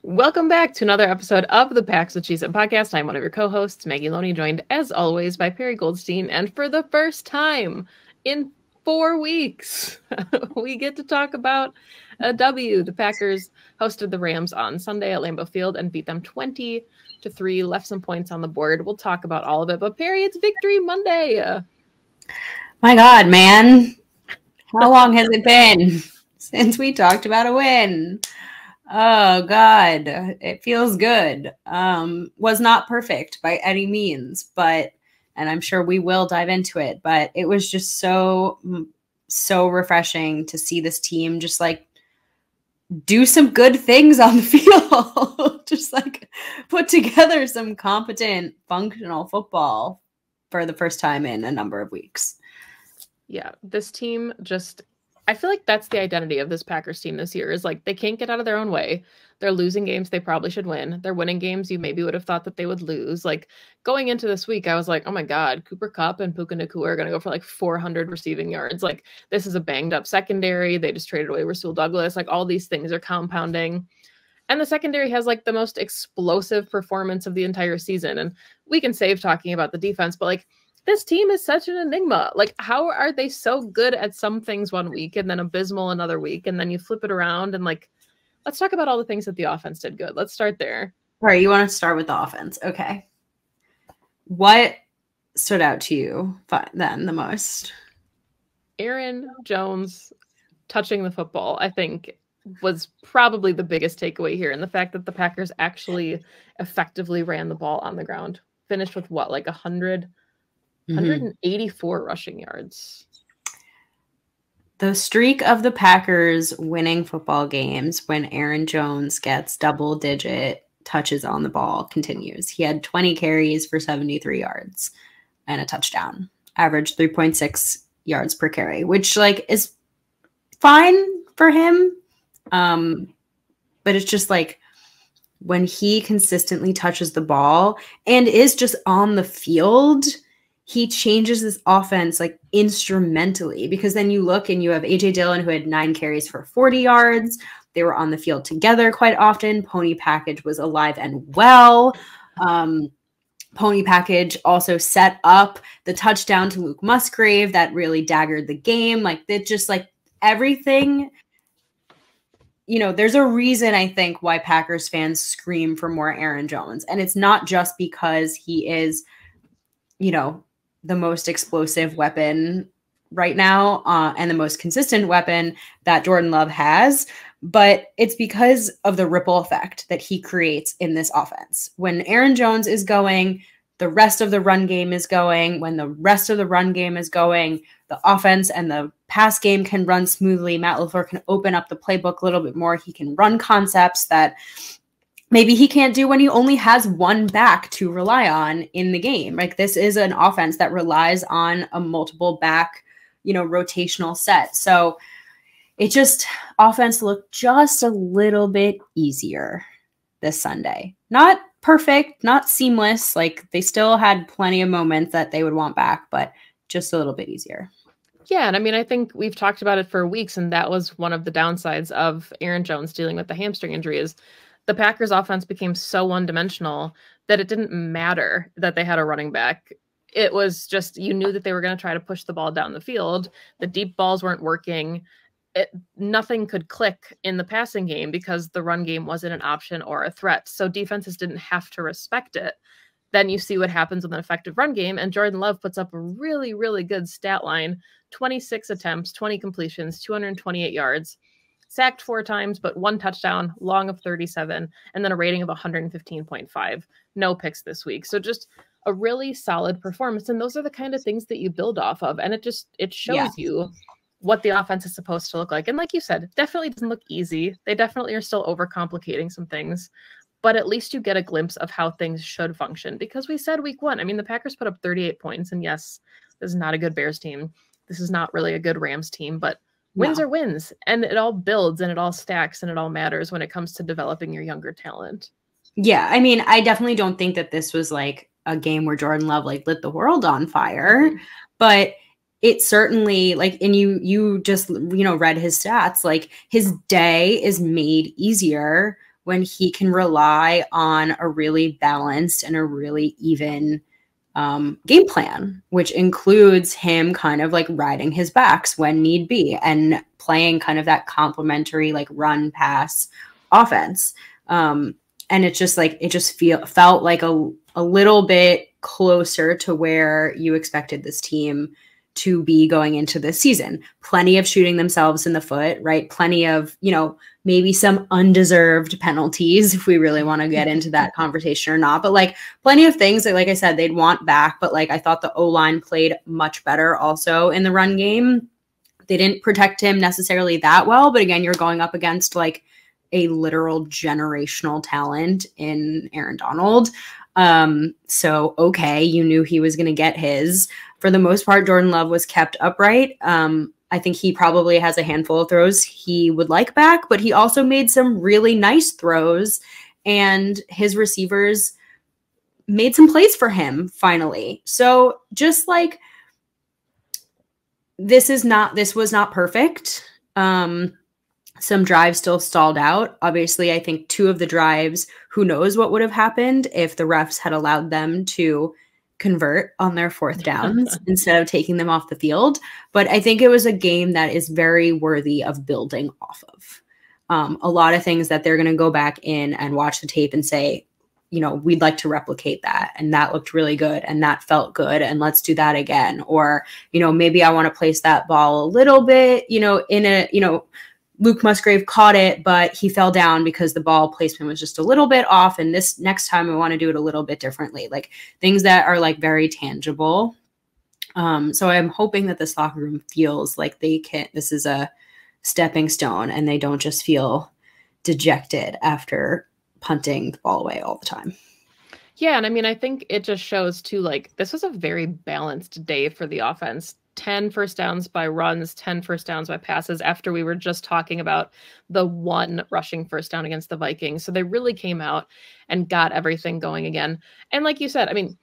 Welcome back to another episode of the Packs with Cheese It podcast. I'm one of your co-hosts, Maggie Loney, joined as always by Perri Goldstein. And for the first time in 4 weeks, we get to talk about a W. The Packers hosted the Rams on Sunday at Lambeau Field and beat them 20-3, left some points on the board. We'll talk about all of it. But Perri, it's Victory Monday. My God, man. How long has it been since we talked about a win? Oh, God. It feels good. Was not perfect by any means, and I'm sure we will dive into it, but it was just so refreshing to see this team just like do some good things on the field. Just like put together some competent, functional football for the first time in a number of weeks. Yeah, this team just, I feel like that's the identity of this Packers team this year is like they can't get out of their own way. They're losing games they probably should win. They're winning games you maybe would have thought that they would lose. Like going into this week, I was like, oh my God, Cooper Kupp and Puka Nacua are going to go for like 400 receiving yards. Like this is a banged up secondary. They just traded away Rasul Douglas. Like all these things are compounding. And the secondary has like the most explosive performance of the entire season. And we can save talking about the defense, but like this team is such an enigma. Like, how are they so good at some things one week and then abysmal another week? And then you flip it around and like, let's talk about all the things that the offense did good. Let's start there. All right. You want to start with the offense. Okay. What stood out to you then the most? Aaron Jones touching the football, I think, was probably the biggest takeaway here. And the fact that the Packers actually effectively ran the ball on the ground, finished with what, like 184 rushing yards. The streak of the Packers winning football games when Aaron Jones gets double-digit touches on the ball continues. He had 20 carries for 73 yards and a touchdown, average 3.6 yards per carry, which like is fine for him. But it's just like when he consistently touches the ball and is just on the field, he changes this offense like instrumentally, because then you look and you have AJ Dillon, who had 9 carries for 40 yards. They were on the field together quite often. Pony Package was alive and well. Pony Package also set up the touchdown to Luke Musgrave that really daggered the game. Like it just like everything, you know, there's a reason I think why Packers fans scream for more Aaron Jones. And it's not just because he is, you know, the most explosive weapon right now and the most consistent weapon that Jordan Love has, but it's because of the ripple effect that he creates in this offense. When Aaron Jones is going, the rest of the run game is going. When the rest of the run game is going, the offense and the pass game can run smoothly. Matt LaFleur can open up the playbook a little bit more. He can run concepts that maybe he can't do when he only has one back to rely on in the game. Like this is an offense that relies on a multiple back, you know, rotational set. So it just, offense looked just a little bit easier this Sunday. Not perfect, not seamless. Like they still had plenty of moments that they would want back, but just a little bit easier. Yeah, and I mean, I think we've talked about it for weeks, and that was one of the downsides of Aaron Jones dealing with the hamstring injury is the Packers offense became so one-dimensional that it didn't matter that they had a running back. It was just, you knew that they were going to try to push the ball down the field. The deep balls weren't working. Nothing could click in the passing game because the run game wasn't an option or a threat. So defenses didn't have to respect it. Then you see what happens with an effective run game, and Jordan Love puts up a really, really good stat line, 26 attempts, 20 completions, 228 yards. Sacked 4 times, but 1 touchdown, long of 37, and then a rating of 115.5. No picks this week. So just a really solid performance. And those are the kind of things that you build off of. And it shows you what the offense is supposed to look like. And like you said, it definitely doesn't look easy. They definitely are still overcomplicating some things. But at least you get a glimpse of how things should function. Because we said week 1, I mean, the Packers put up 38 points. And yes, this is not a good Bears team. This is not really a good Rams team. But wins are wins, and it all builds and it all stacks and it all matters when it comes to developing your younger talent. Yeah, I mean, I definitely don't think that this was like a game where Jordan Love like lit the world on fire, but it certainly like, and you just, you know, read his stats, like his day is made easier when he can rely on a really balanced and a really even game plan, which includes him kind of like riding his backs when need be and playing kind of that complementary like run pass offense. And it just felt like a little bit closer to where you expected this team to be going into this season. Plenty of shooting themselves in the foot, right? Plenty of, maybe some undeserved penalties, if we really want to get into that conversation or not. But like plenty of things that, like I said, they'd want back. But like I thought the O-line played much better also in the run game. They didn't protect him necessarily that well. But again, you're going up against like a literal generational talent in Aaron Donald. So, okay, you knew he was going to get his. For the most part, Jordan Love was kept upright. I think he probably has a handful of throws he would like back, but he also made some really nice throws, and his receivers made some plays for him finally. So just like, this was not perfect. Some drives still stalled out. Obviously, I think 2 of the drives, who knows what would have happened if the refs had allowed them to convert on their 4th downs instead of taking them off the field. But I think it was a game that is very worthy of building off of. A lot of things that they're going to go back in and watch the tape and say, we'd like to replicate that. And that looked really good. And that felt good. And let's do that again. Or, maybe I want to place that ball a little bit, Luke Musgrave caught it, but he fell down because the ball placement was just a little bit off. And this next time I want to do it a little bit differently, like things that are like very tangible. So I'm hoping that this locker room feels like this is a stepping stone and they don't just feel dejected after punting the ball away all the time. Yeah. And I mean, I think it just shows too, like this was a very balanced day for the offense. 10 first downs by runs, 10 first downs by passes after we were just talking about the 1 rushing first down against the Vikings. So they really came out and got everything going again. And like you said, I mean,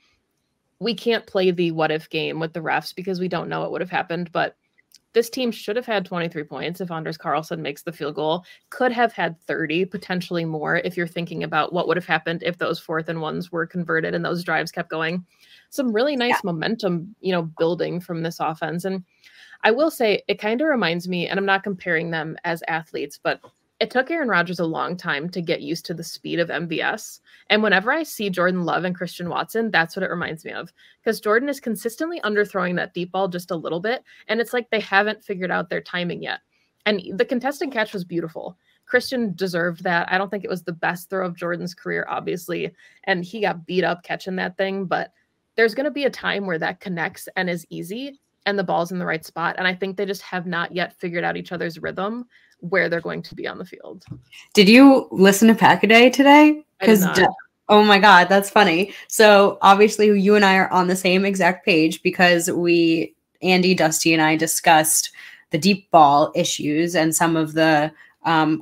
we can't play the what if game with the refs because we don't know what would have happened, but this team should have had 23 points if Anders Carlson makes the field goal, could have had 30, potentially more if you're thinking about what would have happened if those 4th and 1s were converted and those drives kept going. Some really nice momentum, building from this offense. And I will say it kind of reminds me, and I'm not comparing them as athletes, but it took Aaron Rodgers a long time to get used to the speed of MVS. And whenever I see Jordan Love and Christian Watson, that's what it reminds me of. Because Jordan is consistently underthrowing that deep ball just a little bit. And it's like they haven't figured out their timing yet. And the contested catch was beautiful. Christian deserved that. I don't think it was the best throw of Jordan's career, obviously. And he got beat up catching that thing. But there's going to be a time where that connects and is easy and the ball's in the right spot. And I think they just have not yet figured out each other's rhythm where they're going to be on the field. Did you listen to Pack-A-Day today? Because oh my God, that's funny. So obviously you and I are on the same exact page because Andy, Dusty, and I discussed the deep ball issues and some of the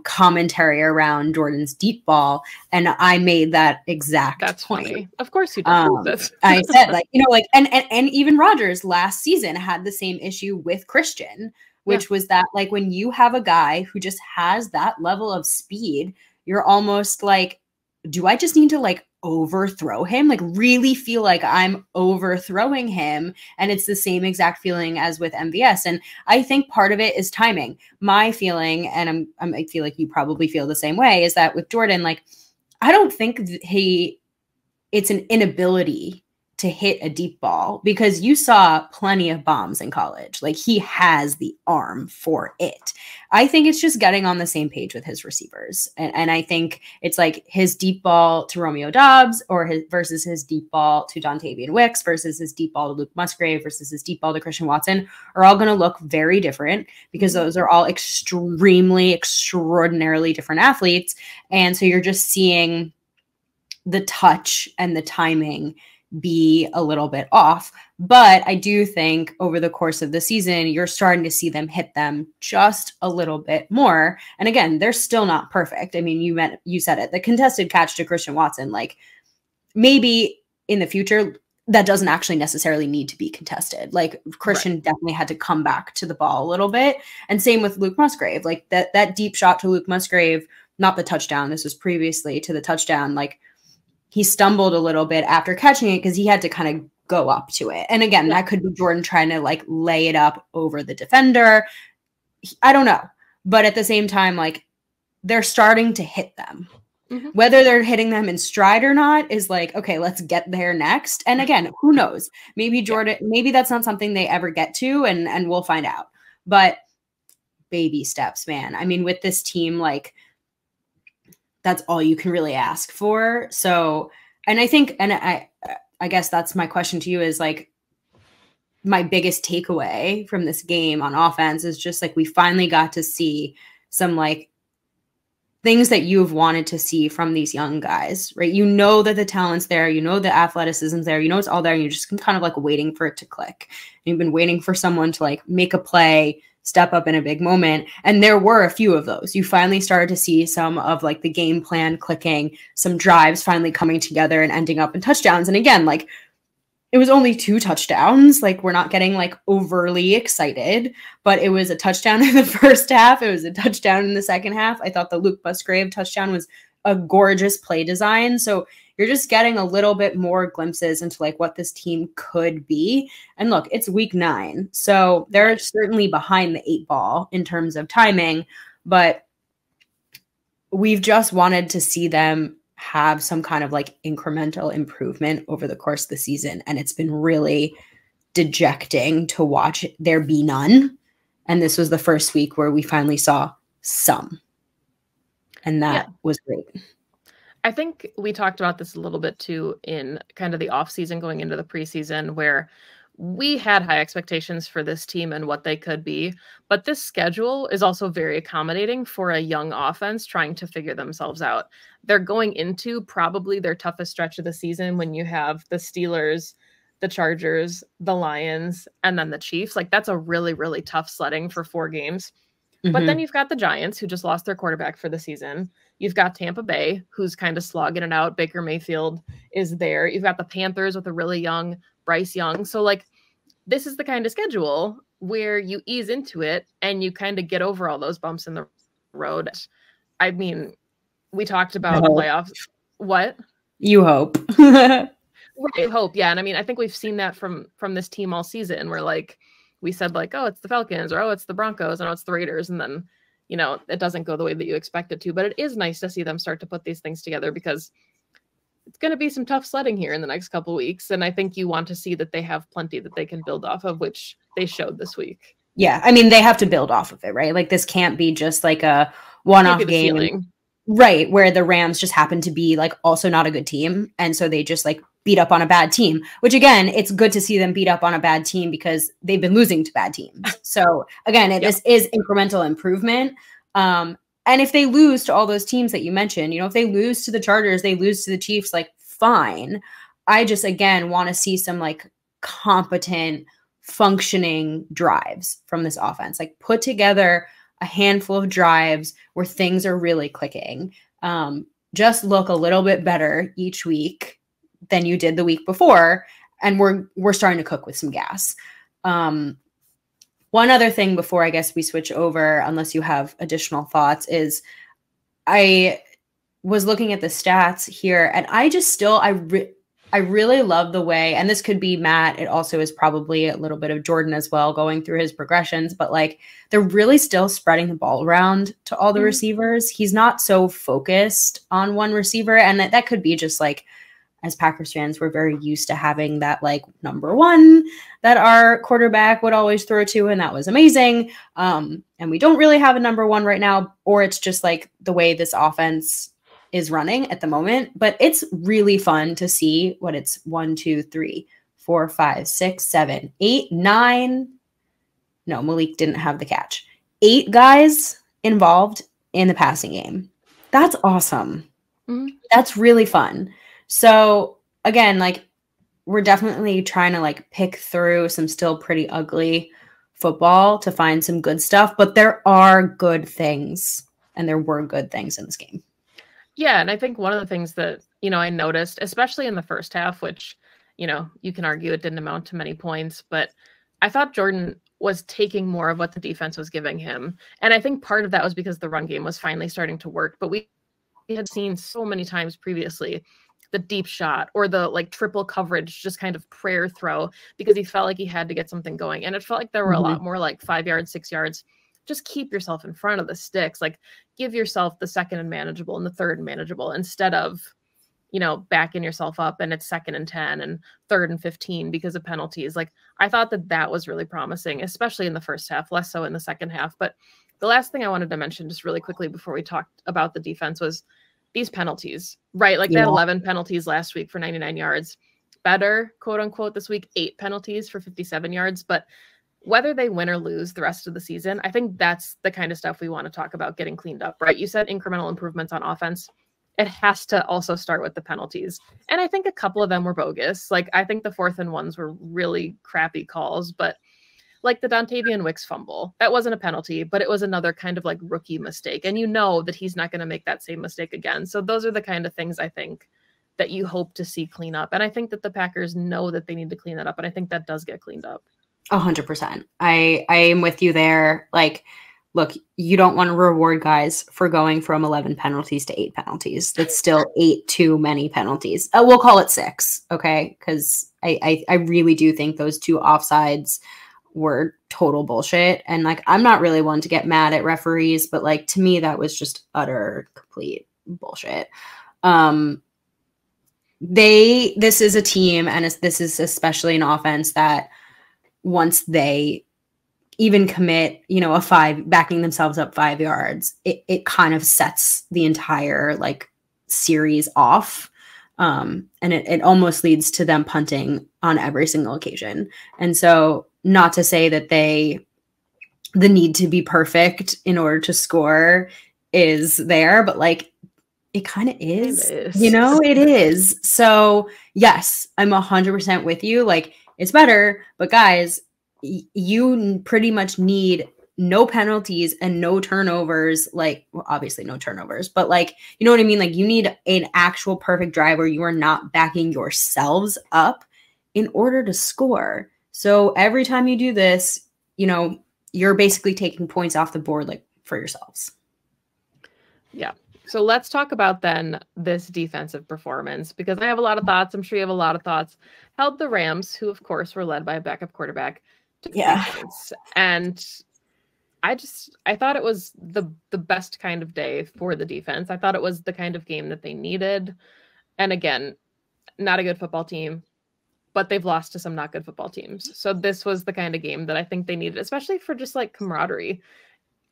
commentary around Jordan's deep ball. And I made that exact point. Funny. Of course you did. I said and even Rodgers last season had the same issue with Christian, which was that like when you have a guy who just has that level of speed, you're almost like, do I just need to like overthrow him? Like really feel like I'm overthrowing him. And it's the same exact feeling as with MVS. And I think part of it is timing. My feeling, and I feel like you probably feel the same way, is that with Jordan, like, I don't think it's an inability to hit a deep ball because you saw plenty of bombs in college. Like he has the arm for it. I think it's just getting on the same page with his receivers. And I think it's like his deep ball to Romeo Doubs versus his deep ball to Dontavian Wicks versus his deep ball to Luke Musgrave versus his deep ball to Christian Watson are all going to look very different because those are all extraordinarily different athletes. And so you're just seeing the touch and the timing be a little bit off. But I do think over the course of the season, you're starting to see them hit them just a little bit more. And again, they're still not perfect. I mean, you said it, the contested catch to Christian Watson, like maybe in the future, that doesn't actually necessarily need to be contested. Like Christian definitely had to come back to the ball a little bit. And same with Luke Musgrave, like that deep shot to Luke Musgrave not the touchdown, this was previously to the touchdown, like he stumbled a little bit after catching it because he had to kind of go up to it. And again, that could be Jordan trying to like lay it up over the defender. I don't know. But at the same time, like they're starting to hit them. Whether they're hitting them in stride or not is like, okay, let's get there next. And again, who knows? Maybe Jordan, maybe that's not something they ever get to, and we'll find out. But baby steps, man. I mean, with this team, like that's all you can really ask for. So, and I think, and I guess that's my question to you is like, my biggest takeaway from this game on offense is just like, we finally got to see some like things that you've wanted to see from these young guys, right? You know that the talent's there, you know the athleticism's there, you know it's all there, and you're just kind of like waiting for it to click. And you've been waiting for someone to like make a play, step up in a big moment, and there were a few of those. You finally started to see some of like the game plan clicking, some drives finally coming together and ending up in touchdowns. And again, like it was only 2 touchdowns. Like we're not getting like overly excited, but it was a touchdown in the first half. It was a touchdown in the second half. I thought the Luke Musgrave touchdown was a gorgeous play design. So you're just getting a little bit more glimpses into like what this team could be. And look, it's week 9. So they're certainly behind the 8 ball in terms of timing, but we've just wanted to see them have some kind of like incremental improvement over the course of the season. And it's been really dejecting to watch there be none. And this was the first week where we finally saw some. And that was great. I think we talked about this a little bit too in kind of the off season going into the preseason, where we had high expectations for this team and what they could be, but this schedule is also very accommodating for a young offense trying to figure themselves out. They're going into probably their toughest stretch of the season when you have the Steelers, the Chargers, the Lions, and then the Chiefs. Like that's a really, really tough sledding for 4 games. But then you've got the Giants, who just lost their quarterback for the season. You've got Tampa Bay, who's kind of slogging it out. Baker Mayfield is there. You've got the Panthers with a really young Bryce Young. So like this is the kind of schedule where you ease into it and you kind of get over all those bumps in the road. I mean, we talked about playoffs. What? You hope. Right, hope. Yeah. And I mean, I think we've seen that from this team all season where like we said like, oh, it's the Falcons, or oh, it's the Broncos, and oh, it's the Raiders. And then, you know, it doesn't go the way that you expect it to. But it is nice to see them start to put these things together because it's going to be some tough sledding here in the next couple of weeks. And I think you want to see that they have plenty that they can build off of, which they showed this week. Yeah. I mean, they have to build off of it, right? Like this can't be just like a one-off game. Right. Where the Rams just happen to be like also not a good team. And so they just like beat up on a bad team, which again, it's good to see them beat up on a bad team because they've been losing to bad teams. So again, this is incremental improvement. And if they lose to all those teams that you mentioned, you know, if they lose to the Chargers, they lose to the Chiefs, like fine. I just, again, want to see some like competent functioning drives from this offense, like put together a handful of drives where things are really clicking. Just look a little bit better each week than you did the week before. And we're starting to cook with some gas. One other thing before I guess we switch over, unless you have additional thoughts, is I was looking at the stats here and I just still, I really love the way, and this could be Matt, it also is probably a little bit of Jordan as well going through his progressions, but like they're really still spreading the ball around to all the receivers. He's not so focused on one receiver, and that could be just like, as Packers fans, we're very used to having that like number one that our quarterback would always throw to, and that was amazing. And we don't really have a number one right now, or it's just like the way this offense is running at the moment. But it's really fun to see what it's 1, 2, 3, 4, 5, 6, 7, 8, 9. No, Malik didn't have the catch. 8 guys involved in the passing game. That's awesome. That's really fun. So again, like we're definitely trying to like pick through some still pretty ugly football to find some good stuff, but there are good things, and there were good things in this game. Yeah, and I think one of the things that, you know, I noticed, especially in the first half, which, you know, you can argue it didn't amount to many points, but I thought Jordan was taking more of what the defense was giving him. And I think part of that was because the run game was finally starting to work. But we had seen so many times previously the deep shot or the like triple coverage, just kind of prayer throw, because he felt like he had to get something going. And it felt like there were a lot more like 5 yards, 6 yards. Just keep yourself in front of the sticks. Like give yourself the second and manageable and the third and manageable instead of, you know, backing yourself up and it's 2nd and 10 and 3rd and 15 because of penalties. Like I thought that that was really promising, especially in the first half, less so in the second half. But the last thing I wanted to mention just really quickly before we talked about the defense was these penalties, right? Like they had 11 penalties last week for 99 yards. Better, quote unquote, this week, 8 penalties for 57 yards. But whether they win or lose the rest of the season, I think that's the kind of stuff we want to talk about getting cleaned up, right? You said incremental improvements on offense. It has to also start with the penalties. And I think a couple of them were bogus. Like I think the 4th and 1s were really crappy calls, but like the Dontavian Wicks fumble, that wasn't a penalty, but it was another kind of like rookie mistake. And you know that he's not going to make that same mistake again. So those are the kind of things I think that you hope to see clean up. And I think that the Packers know that they need to clean that up. And I think that does get cleaned up. 100%. I am with you there. Like, look, you don't want to reward guys for going from 11 penalties to 8 penalties. That's still 8 too many penalties. We'll call it 6. Okay. Cause I really do think those 2 offsides were total bullshit. And like, I'm not really one to get mad at referees, but like, to me, that was just utter complete bullshit. This is a team, and this is especially an offense that once they even commit, you know, a 5, backing themselves up 5 yards, it kind of sets the entire like series off. And it almost leads to them punting on every single occasion. And so not to say that the need to be perfect in order to score is there, but like it kind of is, you know, it is. So yes, I'm 100% with you. Like it's better, but guys, you pretty much need no penalties and no turnovers. Like, well, obviously no turnovers, but like, you know what I mean? Like you need an actual perfect drive where you are not backing yourselves up in order to score. So every time you do this, you know, you're basically taking points off the board, like for yourselves. Yeah. So let's talk about then this defensive performance, because I have a lot of thoughts. I'm sure you have a lot of thoughts. Held the Rams, who of course were led by a backup quarterback, to 3 points. And I thought it was the best kind of day for the defense. I thought it was the kind of game that they needed. And again, not a good football team, but they've lost to some not good football teams. So this was the kind of game that I think they needed, especially for just like camaraderie.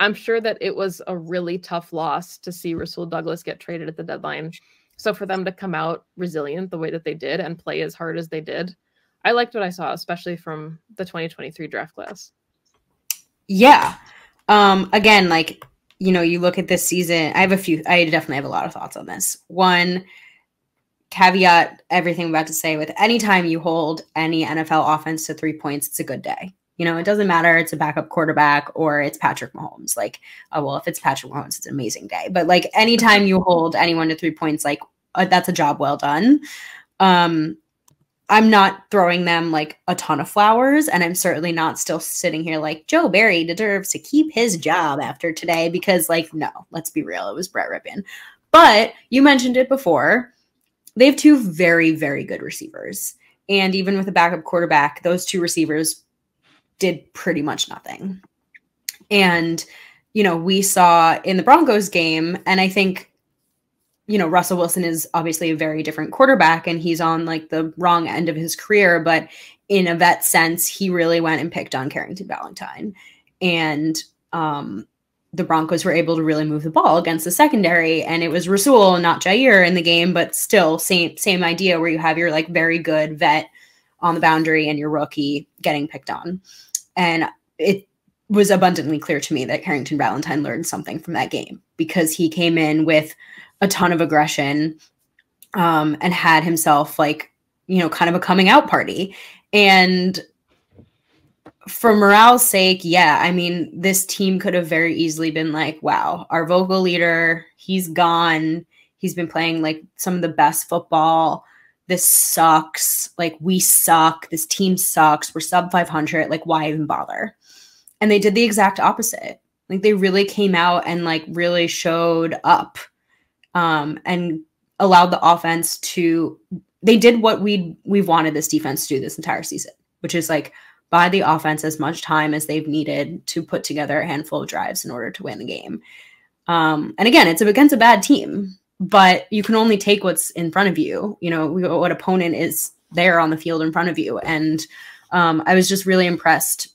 I'm sure that it was a really tough loss to see Rasul Douglas get traded at the deadline. So for them to come out resilient the way that they did and play as hard as they did, I liked what I saw, especially from the 2023 draft class. Yeah. Again, like, you know, you look at this season, I definitely have a lot of thoughts on this. One, caveat everything I'm about to say with anytime you hold any NFL offense to 3 points, it's a good day. You know, it doesn't matter. It's a backup quarterback or it's Patrick Mahomes. Like, well, if it's Patrick Mahomes, it's an amazing day. But like anytime you hold anyone to 3 points, like that's a job well done. I'm not throwing them like a ton of flowers, and I'm certainly not still sitting here like Joe Barry deserves to keep his job after today, because like, no, let's be real. It was Brett Rippon. But you mentioned it before. They have 2 very, very good receivers. And even with a backup quarterback, those 2 receivers did pretty much nothing. And, you know, we saw in the Broncos game, and I think, you know, Russell Wilson is obviously a very different quarterback and he's on like the wrong end of his career, but in a vet sense, he really went and picked on Carrington Valentine. And the Broncos were able to really move the ball against the secondary, and it was Rasul, not Jair in the game, but still same idea where you have your like very good vet on the boundary and your rookie getting picked on. And it was abundantly clear to me that Carrington Valentine learned something from that game, because he came in with a ton of aggression and had himself like, you know, kind of a coming out party. And for morale's sake, yeah, I mean, this team could have very easily been like, wow, our vocal leader, he's gone. He's been playing like some of the best football. This sucks. Like, we suck. This team sucks. We're sub 500. Like, why even bother? And they did the exact opposite. Like they really came out and like really showed up, and allowed the offense to, they did what we've wanted this defense to do this entire season, which is like buy the offense as much time as they've needed to put together a handful of drives in order to win the game. And again, it's against a bad team, but you can only take what's in front of you, you know, what opponent is there on the field in front of you. And I was just really impressed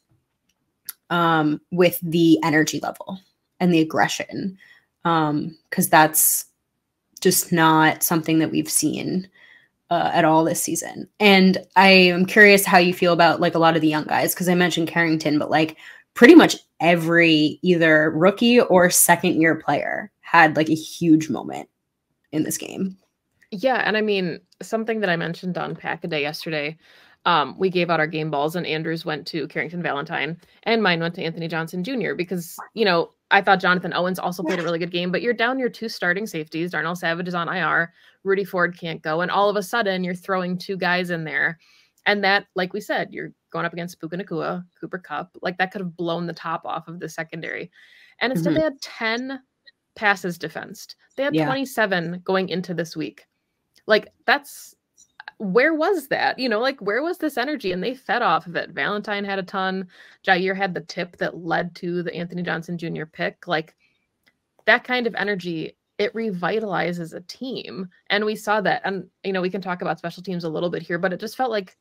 with the energy level and the aggression, because that's just not something that we've seen at all this season. And I am curious how you feel about like a lot of the young guys, because I mentioned Carrington, but like pretty much every either rookie or second year player had like a huge moment in this game. Yeah, and I mean, something that I mentioned on Pack-A-Day yesterday, we gave out our game balls, and Andrew's went to Carrington Valentine, and mine went to Anthony Johnson Jr. because, you know, I thought Jonathan Owens also played a really good game, but you're down your 2 starting safeties. Darnell Savage is on IR. Rudy Ford can't go. And all of a sudden, you're throwing 2 guys in there. And that, like we said, you're going up against Puka Nacua, Cooper Kupp. Like, that could have blown the top off of the secondary. And instead, they had 10 passes defensed. They had 27 going into this week. Like, that's... where was that? You know, like, where was this energy? And they fed off of it. Valentine had a ton. Jair had the tip that led to the Anthony Johnson Jr. pick. Like, that kind of energy, it revitalizes a team. And we saw that. And, you know, we can talk about special teams a little bit here, but it just felt like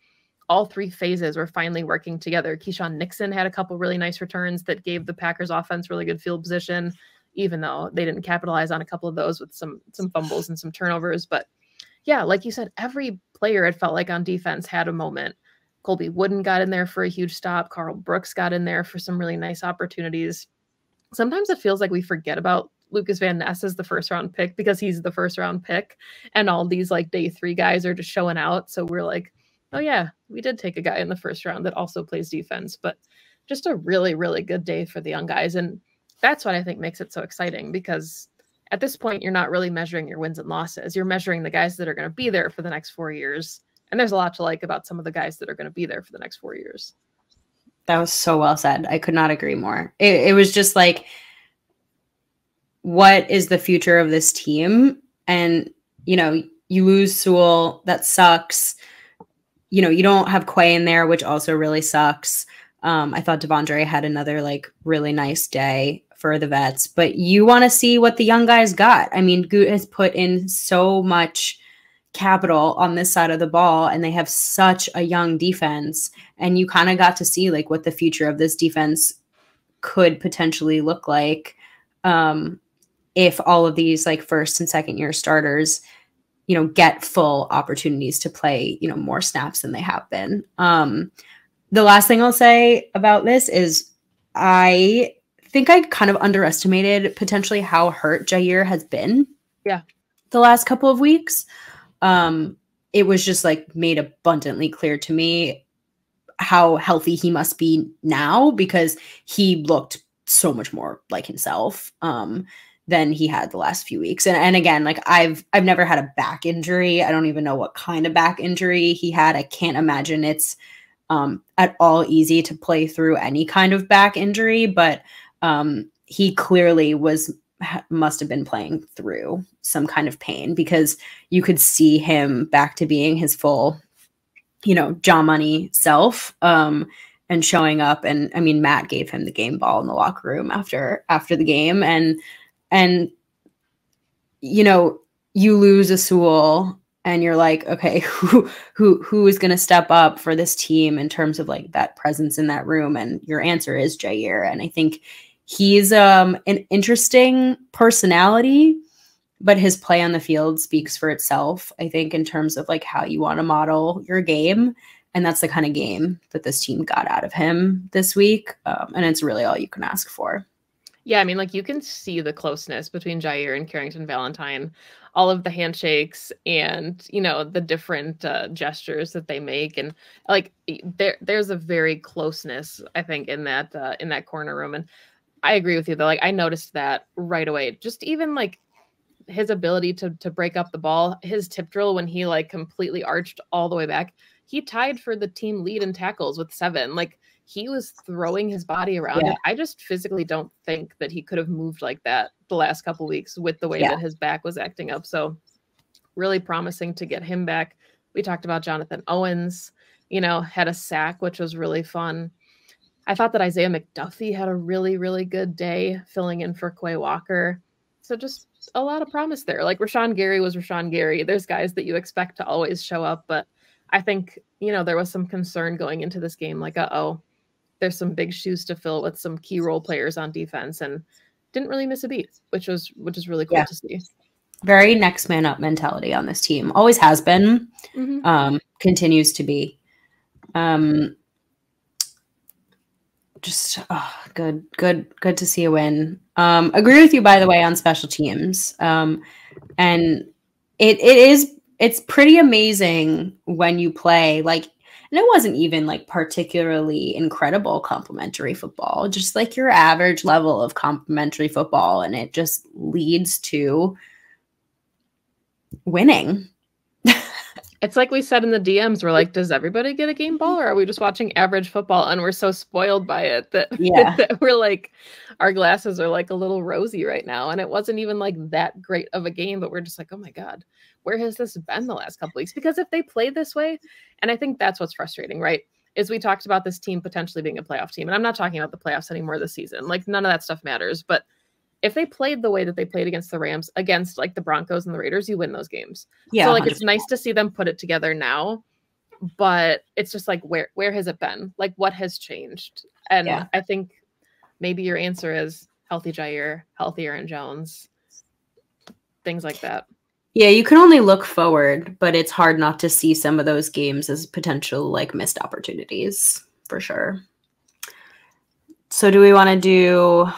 all 3 phases were finally working together. Keyshawn Nixon had a couple really nice returns that gave the Packers offense really good field position, even though they didn't capitalize on a couple of those with some fumbles and some turnovers. But yeah, like you said, every player, it felt like on defense, had a moment. Colby Wooden got in there for a huge stop. Carl Brooks got in there for some really nice opportunities. Sometimes it feels like we forget about Lucas Van Ness as the first round pick because he's the first round pick, and all these like day 3 guys are just showing out. So we're like, oh yeah, we did take a guy in the first round that also plays defense. But just a really, really good day for the young guys. And that's what I think makes it so exciting, because at this point, you're not really measuring your wins and losses. You're measuring the guys that are going to be there for the next 4 years. And there's a lot to like about some of the guys that are going to be there for the next 4 years. That was so well said. I could not agree more. It was just like, what is the future of this team? And, you know, you lose Sewell. That sucks. You know, you don't have Quay in there, which also really sucks. I thought Devondre had another like really nice day for the vets, but you want to see what the young guys got. I mean, Goot has put in so much capital on this side of the ball, and they have such a young defense, and you kind of got to see like what the future of this defense could potentially look like if all of these like first and second year starters, you know, get full opportunities to play, you know, more snaps than they have been. The last thing I'll say about this is I think I kind of underestimated potentially how hurt Jair has been. Yeah. The last couple of weeks. It was just like made abundantly clear to me how healthy he must be now, because he looked so much more like himself than he had the last few weeks. And again, like I've never had a back injury. I don't even know what kind of back injury he had. I can't imagine it's at all easy to play through any kind of back injury, but he clearly must have been playing through some kind of pain, because you could see him back to being his full, you know, John Money self, and showing up. And I mean, Matt gave him the game ball in the locker room after the game, and you know, you lose a Sewell and you're like, okay, who is going to step up for this team in terms of like that presence in that room? And your answer is Jair. And I think he's an interesting personality, but his play on the field speaks for itself, I think, in terms of like how you want to model your game. And that's the kind of game that this team got out of him this week. And it's really all you can ask for. Yeah, I mean, like, you can see the closeness between Jair and Carrington Valentine, all of the handshakes and, you know, the different gestures that they make. And like, there's a very closeness, I think, in that corner room. And I agree with you, though. Like, I noticed that right away. Just even like his ability to break up the ball, his tip drill when he like completely arched all the way back, he tied for the team lead in tackles with 7. Like, he was throwing his body around. Yeah. And I just physically don't think that he could have moved like that the last couple weeks with the way that his back was acting up. So really promising to get him back. We talked about Jonathan Owens, had a sack, which was really fun. I thought that Isaiah McDuffie had a really, really good day filling in for Quay Walker. So just a lot of promise there. Like Rashawn Gary was Rashawn Gary. There's guys that you expect to always show up, but I think, there was some concern going into this game, like, there's some big shoes to fill with some key role players on defense, and didn't really miss a beat, which is really cool to see. Very next man up mentality on this team. Always has been, continues to be. Just good to see a win. Agree with you, by the way, on special teams. And it's pretty amazing when you play like, and it wasn't even like particularly incredible complimentary football, just like your average level of complimentary football, and it just leads to winning. It's like we said in the DMs, we're like, does everybody get a game ball, or are we just watching average football? And we're so spoiled by it that, that we're like, our glasses are like a little rosy right now. And it wasn't even like that great of a game, but we're just like, oh my God, where has this been the last couple weeks? Because if they play this way, and I think that's what's frustrating, right? Is we talked about this team potentially being a playoff team. And I'm not talking about the playoffs anymore this season. Like none of that stuff matters. But if they played the way that they played against the Rams, against like the Broncos and the Raiders, you win those games. Yeah, so like 100%. It's nice to see them put it together now, but it's just like, where has it been? Like what has changed? And I think maybe your answer is healthy Jair, healthy Aaron Jones, things like that. Yeah, you can only look forward, but it's hard not to see some of those games as potential like missed opportunities for sure. So do we want to do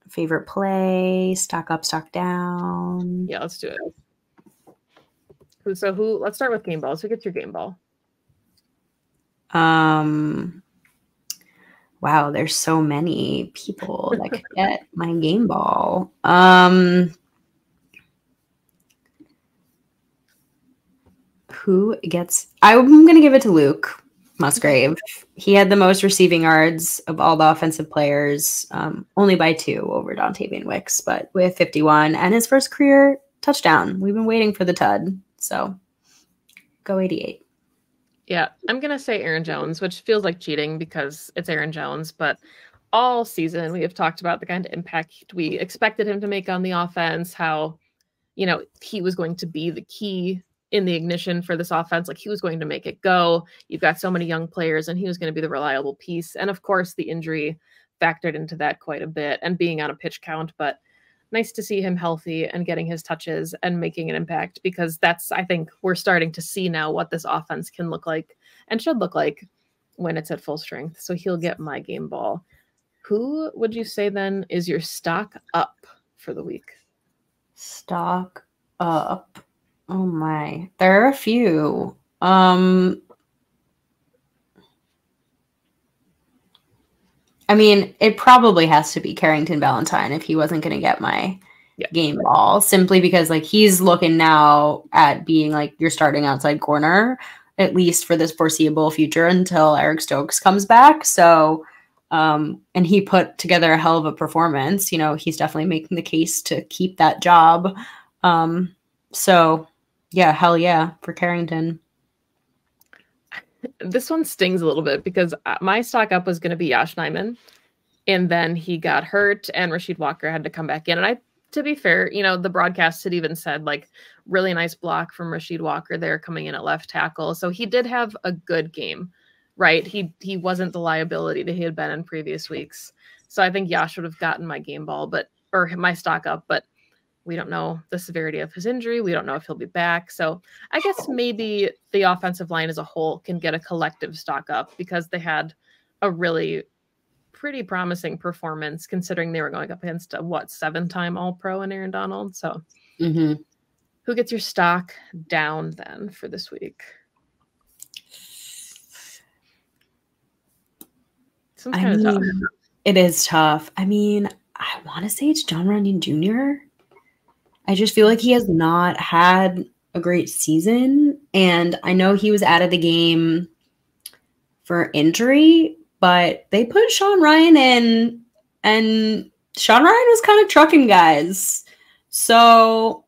favorite play, stock up, stock down? Yeah, let's do it. Let's start with game balls. Who gets your game ball? Wow, there's so many people that could get my game ball. Who gets? I'm going to give it to Luke Musgrave. He had the most receiving yards of all the offensive players, only by 2 over Dontavian Wicks, but with 51 and his first career touchdown. We've been waiting for the TUD, so go 88. Yeah, I'm going to say Aaron Jones, which feels like cheating because it's Aaron Jones, but all season we have talked about the kind of impact we expected him to make on the offense, how, he was going to be the key in the ignition for this offense. Like he was going to make it go. You've got so many young players and he was going to be the reliable piece. And of course the injury factored into that quite a bit and being on a pitch count, but nice to see him healthy and getting his touches and making an impact, because I think we're starting to see now what this offense can look like and should look like when it's at full strength. So he'll get my game ball. Who would you say then is your stock up for the week? Stock up. Oh my, there are a few. I mean, it probably has to be Carrington Valentine if he wasn't going to get my game ball, simply because like he's looking now at being like your starting outside corner, at least for this foreseeable future until Eric Stokes comes back. So, and he put together a hell of a performance. He's definitely making the case to keep that job. So yeah, hell yeah for Carrington. This one stings a little bit because my stock up was going to be Yosh Nijman, and then he got hurt and Rasheed Walker had to come back in. And to be fair, the broadcast had even said like really nice block from Rasheed Walker there coming in at left tackle. So he did have a good game, right? He wasn't the liability that he had been in previous weeks. So I think Yosh would have gotten my game ball, or my stock up, but we don't know the severity of his injury. We don't know if he'll be back. So I guess maybe the offensive line as a whole can get a collective stock up because they had a really pretty promising performance considering they were going up against a 7-time All-Pro in Aaron Donald. So who gets your stock down then for this week? It's kind of tough. It is tough. I mean, I want to say it's John Runyon Jr. I just feel like he has not had a great season. And I know he was out of the game for injury, but they put Sean Ryan in, and Sean Ryan was kind of trucking guys. So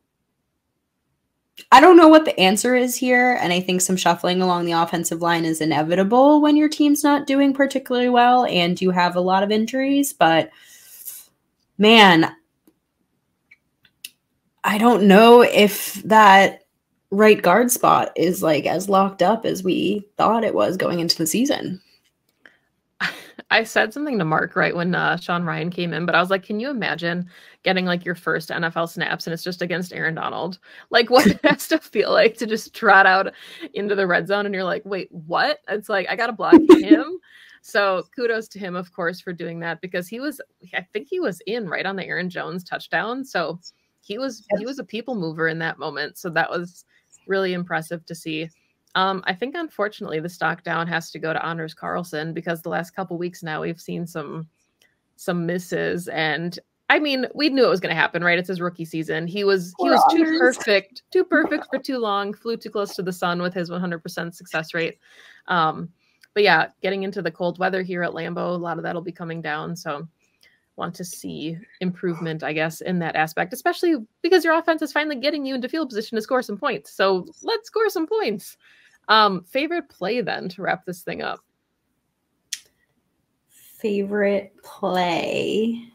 I don't know what the answer is here, and I think some shuffling along the offensive line is inevitable when your team's not doing particularly well and you have a lot of injuries, but man, I don't know if that right guard spot is like as locked up as we thought it was going into the season. I said something to Mark right when Sean Ryan came in, but I was like, can you imagine getting like your first NFL snaps and it's just against Aaron Donald? Like what it has to feel like to just trot out into the red zone and you're like, wait, what? It's like, I got to block him. So kudos to him, of course, for doing that because I think he was in right on the Aaron Jones touchdown. So he was a people mover in that moment. So that was really impressive to see. I think, unfortunately, the stock down has to go to Anders Carlson because the last couple weeks now we've seen some misses. And I mean, we knew it was going to happen, right? It's his rookie season. He was too perfect for too long, flew too close to the sun with his 100% success rate. But yeah, getting into the cold weather here at Lambeau, a lot of that'll be coming down. So want to see improvement, I guess, in that aspect, especially because your offense is finally getting you into field position to score some points. So let's score some points. Favorite play then to wrap this thing up? Favorite play?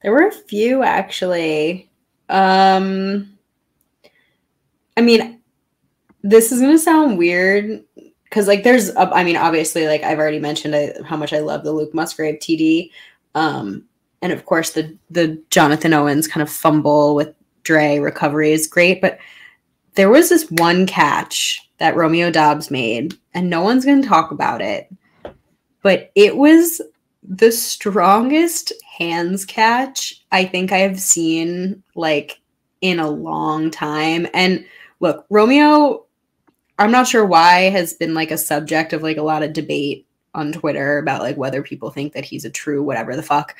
There were a few actually. I mean, this is going to sound weird because like obviously like I've already mentioned how much I love the Luke Musgrave TD. And of course the Jonathan Owens kind of fumble with Dre recovery is great, but there was this one catch that Romeo Doubs made, and no one's going to talk about it, but it was the strongest hands catch I think I have seen like in a long time. And look, Romeo, I'm not sure why, has been like a subject of like a lot of debate on Twitter about like whether people think that he's a true whatever the fuck.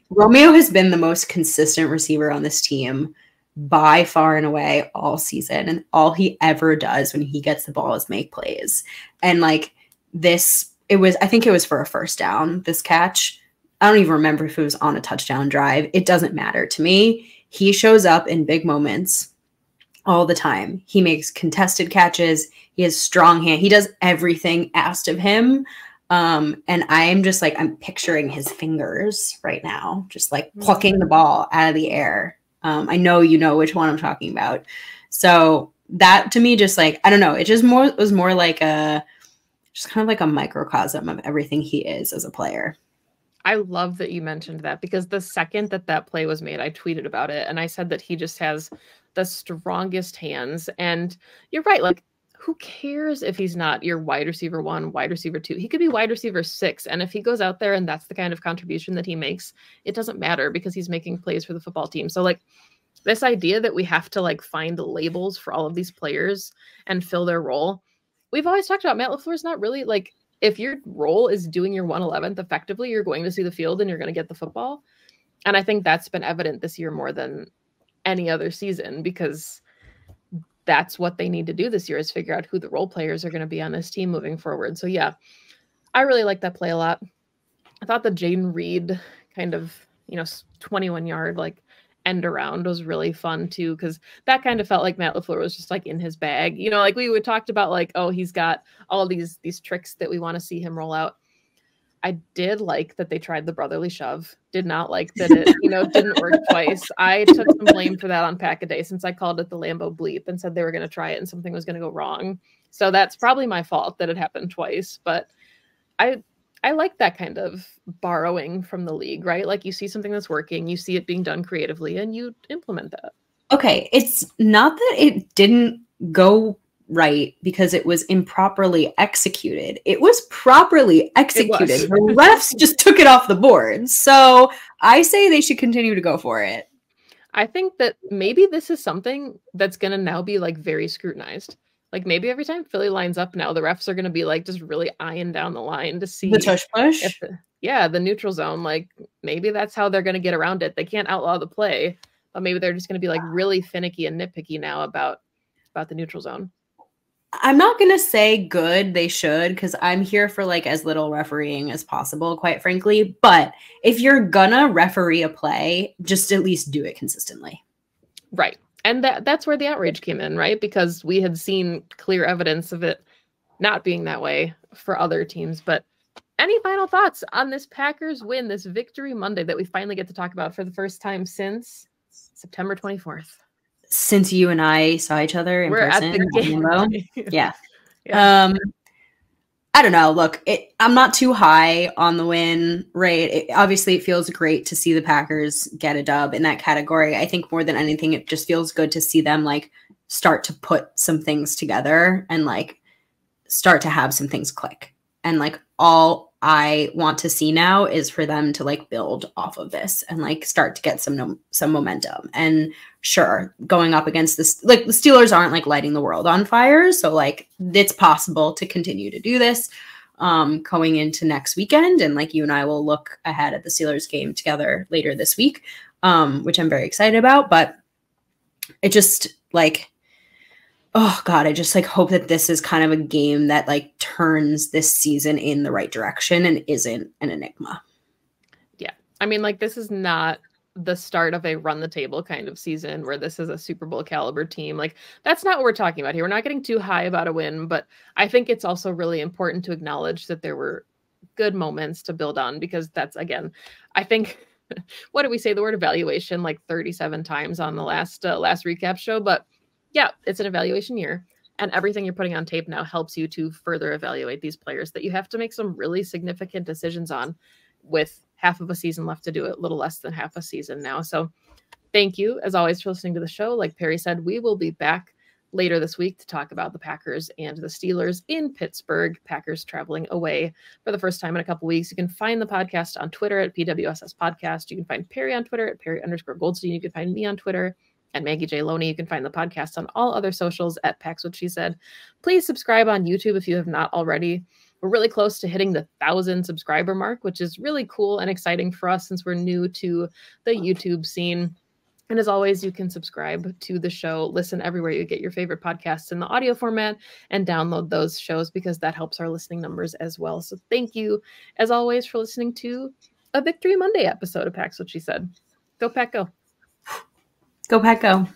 Romeo has been the most consistent receiver on this team by far and away all season. And all he ever does when he gets the ball is make plays. And like I think it was for a first down, this catch. I don't even remember if it was on a touchdown drive. It doesn't matter to me. He shows up in big moments all the time. He makes contested catches. He has strong hand. He does everything asked of him. And I am just like, I'm picturing his fingers right now, just like plucking the ball out of the air. I know you know which one I'm talking about. So that to me, just like, I don't know, it was more like just kind of like a microcosm of everything he is as a player. I love that you mentioned that because the second that play was made, I tweeted about it and I said that he just has the strongest hands. And you're right. Like, who cares if he's not your wide receiver 1, wide receiver 2? He could be wide receiver 6. And if he goes out there and that's the kind of contribution that he makes, it doesn't matter because he's making plays for the football team. So like this idea that we have to like find labels for all of these players and fill their role. We've always talked about Matt LaFleur's not really like, if your role is doing your 111th effectively, you're going to see the field and you're going to get the football. And I think that's been evident this year more than any other season because that's what they need to do this year is figure out who the role players are going to be on this team moving forward. So yeah, I really like that play a lot. I thought the Jaden Reed kind of, 21-yard like end around was really fun too, because that kind of felt like Matt LaFleur was just like in his bag. Like we talked about like, oh, he's got all these tricks that we want to see him roll out. I did like that they tried the brotherly shove. Did not like that it, didn't work twice. I took some blame for that on Pack-A-Day since I called it the Lambeau bleep and said they were going to try it and something was going to go wrong. So that's probably my fault that it happened twice. But I like that kind of borrowing from the league, right? Like you see something that's working, you see it being done creatively, and you implement that. Okay, it's not that it didn't go right because it was improperly executed. It was properly executed. The refs just took it off the board. So I say they should continue to go for it. I think that maybe this is something that's going to now be like very scrutinized. Like maybe every time Philly lines up now, the refs are going to be like just really eyeing down the line to see the tush push. The neutral zone. Like maybe that's how they're going to get around it. They can't outlaw the play, but maybe they're just going to be like really finicky and nitpicky now about the neutral zone. I'm not going to say good, they should, because I'm here for like as little refereeing as possible, quite frankly. But if you're gonna referee a play, just at least do it consistently. Right. And that's where the outrage came in, right? Because we had seen clear evidence of it not being that way for other teams. But any final thoughts on this Packers win, this Victory Monday that we finally get to talk about for the first time since September 24th? Since you and I saw each other in person. At the game. Yeah. Yeah. I don't know. Look, I'm not too high on the win rate. Obviously, it feels great to see the Packers get a dub in that category. I think more than anything, it just feels good to see them like start to put some things together and like start to have some things click. And like all I want to see now is for them to like build off of this and like start to get some momentum. And sure, going up against this, like the Steelers aren't like lighting the world on fire. So like it's possible to continue to do this going into next weekend. And like you and I will look ahead at the Steelers game together later this week, which I'm very excited about. But it just like, oh God, I just like hope that this is kind of a game that like turns this season in the right direction and isn't an enigma. Yeah. I mean, like this is not the start of a run the table kind of season where this is a Super Bowl caliber team. Like that's not what we're talking about here. We're not getting too high about a win, but I think it's also really important to acknowledge that there were good moments to build on, because that's, again, I think, what did we say? The word evaluation like 37 times on the last recap show, but yeah, it's an evaluation year, and everything you're putting on tape now helps you to further evaluate these players that you have to make some really significant decisions on with half of a season left to do it, a little less than half a season now. So thank you, as always, for listening to the show. Like Perri said, we will be back later this week to talk about the Packers and the Steelers in Pittsburgh. Packers traveling away for the first time in a couple weeks. You can find the podcast on Twitter at PWSS Podcast. You can find Perri on Twitter at Perri_Goldstein. You can find me on Twitter and Maggie J. Loney. You can find the podcast on all other socials at Pax What She Said. Please subscribe on YouTube if you have not already. We're really close to hitting the 1,000 subscriber mark, which is really cool and exciting for us since we're new to the YouTube scene. And as always, you can subscribe to the show, listen everywhere you get your favorite podcasts in the audio format, and download those shows because that helps our listening numbers as well. So thank you, as always, for listening to a Victory Monday episode of Pax What She Said. Go Pack Go. Go Pack Go.